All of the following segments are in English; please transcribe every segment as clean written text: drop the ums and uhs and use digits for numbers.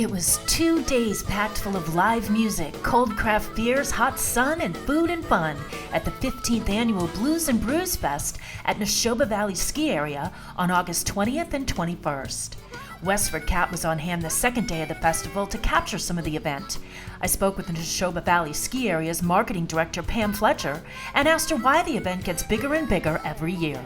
It was 2 days packed full of live music, cold craft beers, hot sun, and food and fun at the 15th Annual Blues N Brews Fest at Nashoba Valley Ski Area on August 20th and 21st. WestfordCAT was on hand the second day of the festival to capture some of the event. I spoke with the Nashoba Valley Ski Area's marketing director, Pam Fletcher, and asked her why the event gets bigger and bigger every year.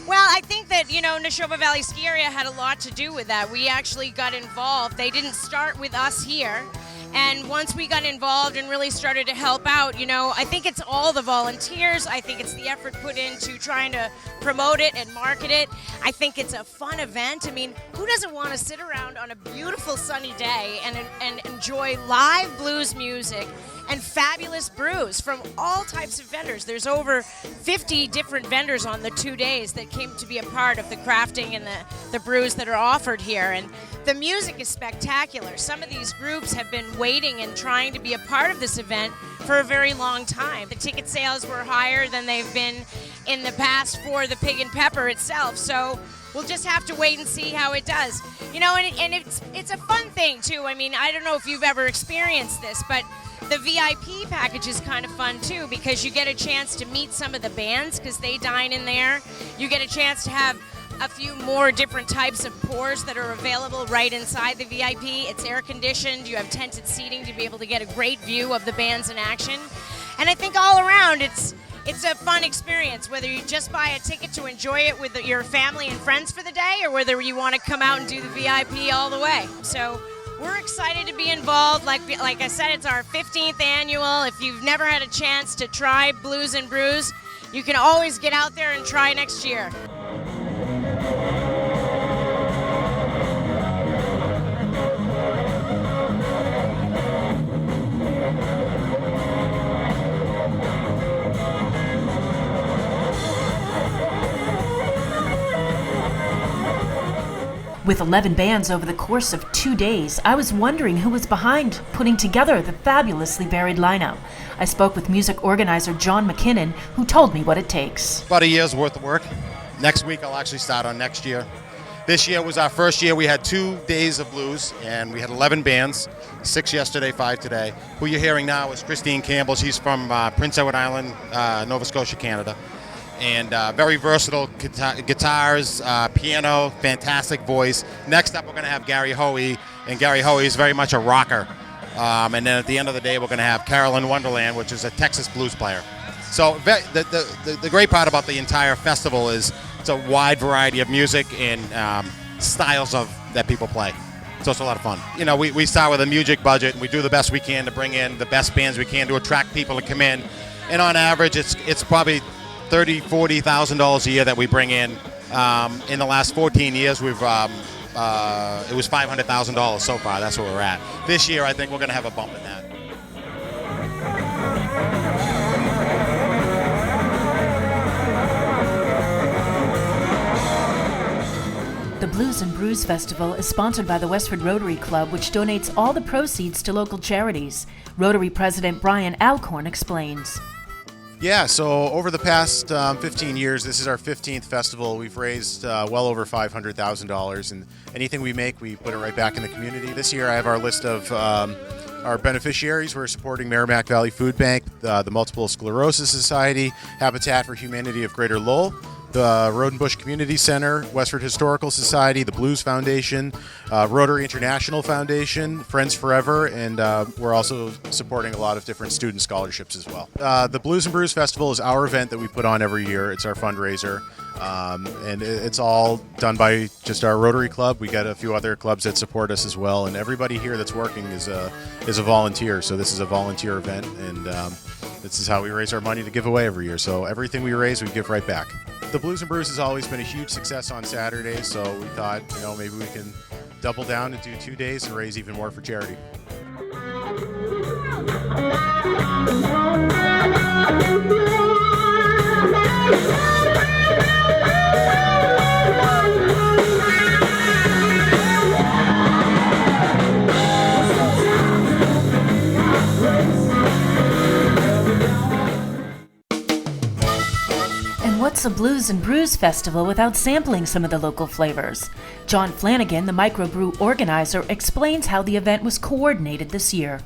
Well, I think that, Nashoba Valley Ski Area had a lot to do with that. We actually got involved. They didn't start with us here. And once we got involved and really started to help out, I think it's all the volunteers. I think it's the effort put into trying to promote it and market it. I think it's a fun event. I mean, who doesn't want to sit around on a beautiful sunny day and enjoy live blues music and fabulous brews from all types of vendors? There's over 50 different vendors on the 2 days that came to be a part of the crafting and the brews that are offered here. And the music is spectacular. Some of these groups have been waiting and trying to be a part of this event for a very long time. The ticket sales were higher than they've been in the past for the Pig and Pepper itself. So we'll just have to wait and see how it does. And it's a fun thing too. I mean, I don't know if you've ever experienced this, but the VIP package is kind of fun too, because you get a chance to meet some of the bands because they dine in there. You get a chance to have a few more different types of pours that are available right inside the VIP. It's air conditioned. You have tented seating to be able to get a great view of the bands in action. And I think all around it's a fun experience, whether you just buy a ticket to enjoy it with your family and friends for the day, or whether you want to come out and do the VIP all the way. So we're excited to be involved. Like I said, it's our 15th annual. If you've never had a chance to try Blues N Brews, you can always get out there and try next year. With 11 bands over the course of 2 days, I was wondering who was behind putting together the fabulously varied lineup. I spoke with music organizer John McKinnon, who told me what it takes. About a year's worth of work. Next week I'll actually start on next year. This year was our first year. We had 2 days of blues, and we had 11 bands, 6 yesterday, 5 today. Who you're hearing now is Christine Campbell. She's from Prince Edward Island, Nova Scotia, Canada. And very versatile guitars, piano, fantastic voice. Next up, we're going to have Gary Hoey, and Gary Hoey is very much a rocker. And then at the end of the day, we're going to have Carolyn Wonderland, which is a Texas blues player. So the great part about the entire festival is it's a wide variety of music and styles that people play. So it's a lot of fun. We start with a music budget, and we do the best we can to bring in the best bands we can to attract people to come in. And on average, it's probably $30,000-$40,000 a year that we bring in. In the last 14 years, it was $500,000 so far. That's where we're at. This year, I think we're going to have a bump in that. The Blues N Brews Festival is sponsored by the Westford Rotary Club, which donates all the proceeds to local charities. Rotary President Brian Alcorn explains. Yeah, so over the past 15 years, this is our 15th festival. We've raised well over $500,000, and anything we make, we put it right back in the community. This year I have our list of our beneficiaries. We're supporting Merrimack Valley Food Bank, the Multiple Sclerosis Society, Habitat for Humanity of Greater Lowell, the Road and Bush Community Center, Westford Historical Society, the Blues Foundation, Rotary International Foundation, Friends Forever, and we're also supporting a lot of different student scholarships as well. The Blues N Brews Festival is our event that we put on every year. It's our fundraiser, and it's all done by just our Rotary Club. We got a few other clubs that support us as well, and everybody here that's working is a volunteer. So this is a volunteer event, and this is how we raise our money to give away every year. So everything we raise, we give right back. The Blues N Brews has always been a huge success on Saturdays, so we thought, maybe we can double down and do 2 days and raise even more for charity. What's a Blues N Brews Festival without sampling some of the local flavors? John Flanagan, the microbrew organizer, explains how the event was coordinated this year.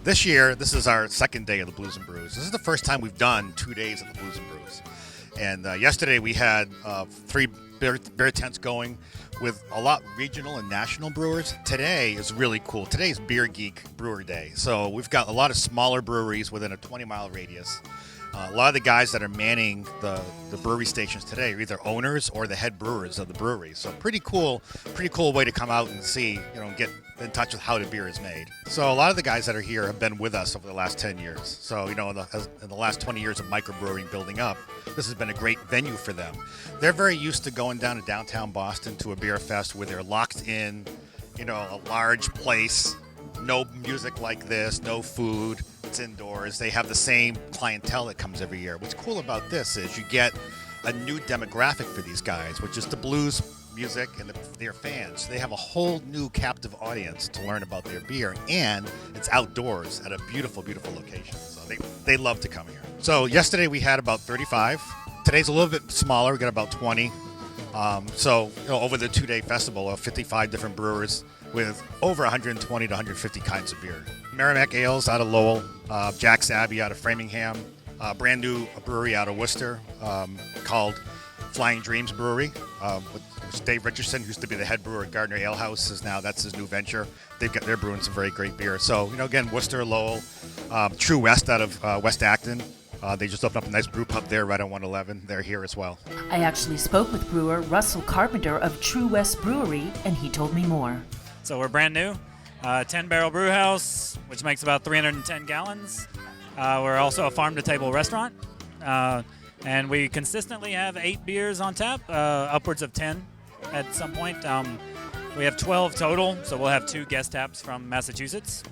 This year, this is our second day of the Blues N Brews. This is the first time we've done 2 days of the Blues N Brews. And yesterday we had 3 beer tents going with a lot regional and national brewers. Today is really cool. Today is Beer Geek Brewer Day. So we've got a lot of smaller breweries within a 20-mile radius. A lot of the guys that are manning the brewery stations today are either owners or the head brewers of the brewery. So pretty cool way to come out and see, get in touch with how the beer is made. So a lot of the guys that are here have been with us over the last 10 years. So, in the last 20 years of microbrewing building up, this has been a great venue for them. They're very used to going down to downtown Boston to a beer fest where they're locked in, a large place, no music like this, no food, it's indoors. They have the same clientele that comes every year. What's cool about this is you get a new demographic for these guys, which is the blues music and their fans. They have a whole new captive audience to learn about their beer, and it's outdoors at a beautiful, beautiful location. So they love to come here. So yesterday we had about 35. Today's a little bit smaller. We got about 20. Over the 2-day festival of 55 different brewers with over 120 to 150 kinds of beer. Merrimack Ales out of Lowell, Jack's Abbey out of Framingham, brand new brewery out of Worcester called Flying Dreams Brewery, which Dave Richardson, who used to be the head brewer at Gardner Ale House, that's his new venture. They're brewing some very great beer. So, again, Worcester, Lowell, True West out of West Acton. They just opened up a nice brew pub there right on 111. They're here as well. I actually spoke with brewer Russell Carpenter of True West Brewery, and he told me more. So we're brand new, 10-barrel brew house, which makes about 310 gallons. We're also a farm-to-table restaurant, and we consistently have 8 beers on tap, upwards of 10 at some point. We have 12 total, so we'll have 2 guest taps from Massachusetts,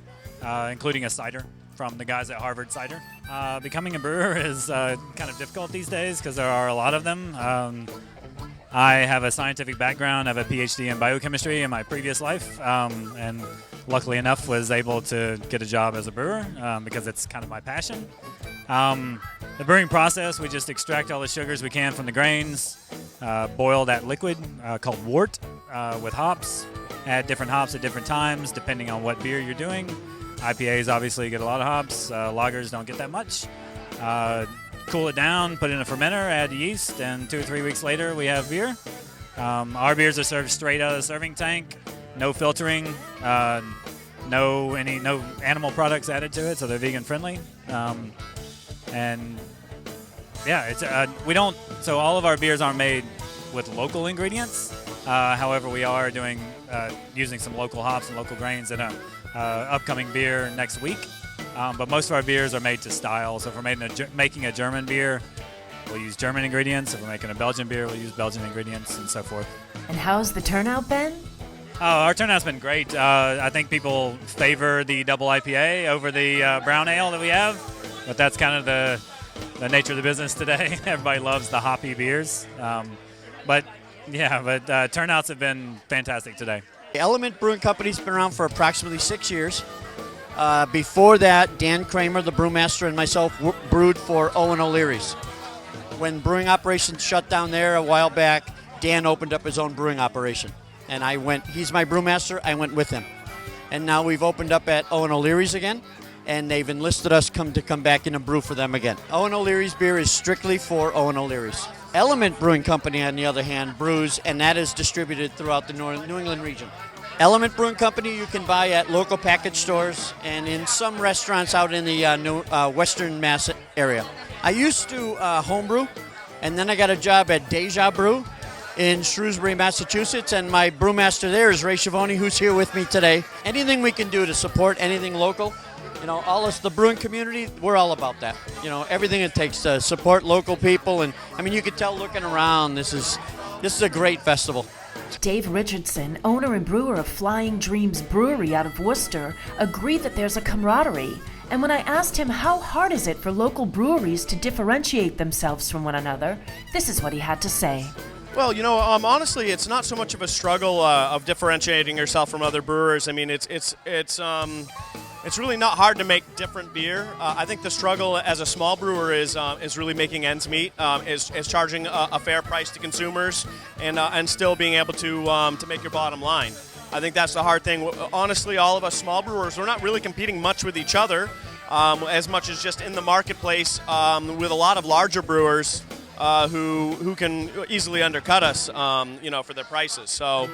including a cider from the guys at Harvard Cider. Becoming a brewer is kind of difficult these days because there are a lot of them. I have a scientific background. I have a PhD in biochemistry in my previous life, and luckily enough was able to get a job as a brewer because it's kind of my passion. The brewing process, we just extract all the sugars we can from the grains, boil that liquid called wort with hops, add different hops at different times depending on what beer you're doing. IPAs obviously get a lot of hops, lagers don't get that much. Cool it down, put it in a fermenter, add yeast, and 2 or 3 weeks later we have beer. Our beers are served straight out of the serving tank, no filtering, no animal products added to it, so they're vegan friendly. So all of our beers aren't made with local ingredients. However, we are using some local hops and local grains in a upcoming beer next week. But most of our beers are made to style. So if we're making a German beer, we'll use German ingredients. If we're making a Belgian beer, we'll use Belgian ingredients and so forth. And how's the turnout been? Oh, our turnout's been great. I think people favor the double IPA over the brown ale that we have. But that's kind of the nature of the business today. Everybody loves the hoppy beers. But turnouts have been fantastic today. Element Brewing Company's been around for approximately 6 years. Before that, Dan Kramer, the brewmaster, and myself brewed for Owen O'Leary's. When brewing operations shut down there a while back, Dan opened up his own brewing operation. And he's my brewmaster, I went with him. And now we've opened up at Owen O'Leary's again, and they've enlisted us to come back in and brew for them again. Owen O'Leary's beer is strictly for Owen O'Leary's. Element Brewing Company, on the other hand, brews, and that is distributed throughout the New England region. Element Brewing Company you can buy at local package stores and in some restaurants out in the Western Mass area. I used to homebrew, and then I got a job at Deja Brew in Shrewsbury, Massachusetts, and my brewmaster there is Ray Schiavone, who's here with me today. Anything we can do to support anything local, all us, the brewing community, we're all about that. Everything it takes to support local people, and you can tell looking around, this is a great festival. Dave Richardson, owner and brewer of Flying Dreams Brewery out of Worcester, agreed that there's a camaraderie. And when I asked him how hard is it for local breweries to differentiate themselves from one another, this is what he had to say. Well, honestly, it's not so much of a struggle of differentiating yourself from other brewers. It's it's really not hard to make different beer. I think the struggle as a small brewer is really making ends meet, is charging a fair price to consumers, and still being able to make your bottom line. I think that's the hard thing. Honestly, all of us small brewers, we're not really competing much with each other, as much as just in the marketplace with a lot of larger brewers who can easily undercut us, for their prices. So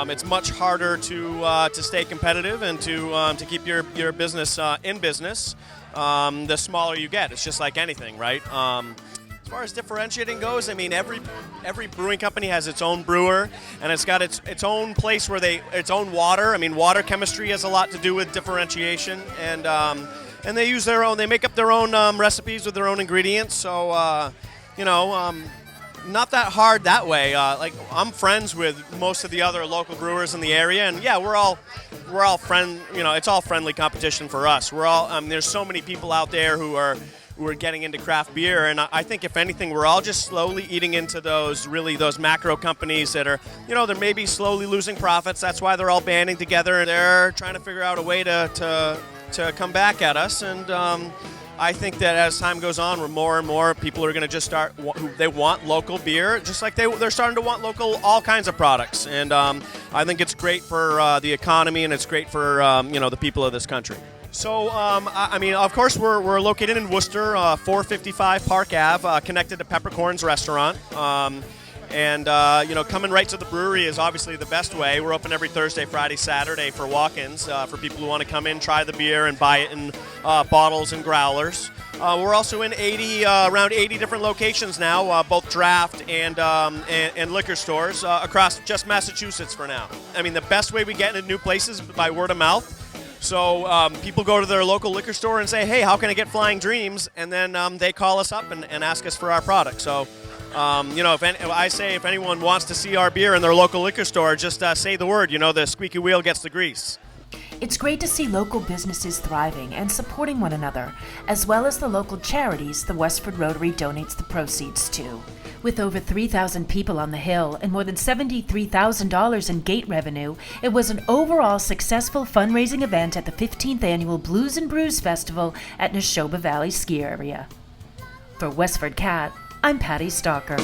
it's much harder to stay competitive and to keep your business in business. The smaller you get, it's just like anything, right? As far as differentiating goes, I mean, every brewing company has its own brewer, and it's got its own place where its own water. I mean, water chemistry has a lot to do with differentiation, and they use their own. They make up their own recipes with their own ingredients. So, not that hard that way. Like, I'm friends with most of the other local brewers in the area, and yeah, we're all friend. It's all friendly competition for us. We're all there's so many people out there who are getting into craft beer, and I think if anything, we're all just slowly eating into those macro companies that are, they're maybe slowly losing profits. That's why they're all banding together. They're trying to figure out a way to come back at us, and I think that as time goes on, more and more people are going to just they want local beer, just like they're starting to want local all kinds of products, and I think it's great for the economy, and it's great for the people of this country. So, of course, we're located in Worcester, 455 Park Ave, connected to Peppercorn's restaurant. Coming right to the brewery is obviously the best way. We're open every Thursday, Friday, Saturday for walk-ins, for people who want to come in, try the beer, and buy it in bottles and growlers. We're also in around 80 different locations now, both draft and liquor stores across just Massachusetts for now. I mean, the best way we get into new places is by word of mouth. So people go to their local liquor store and say, hey, how can I get Flying Dreams? And then they call us up and ask us for our product. So, if anyone wants to see our beer in their local liquor store, just say the word. The squeaky wheel gets the grease. It's great to see local businesses thriving and supporting one another, as well as the local charities the Westford Rotary donates the proceeds to. With over 3,000 people on the Hill and more than $73,000 in gate revenue, it was an overall successful fundraising event at the 15th Annual Blues N Brews Festival at Nashoba Valley Ski Area. For WestfordCAT, I'm Patty Stalker.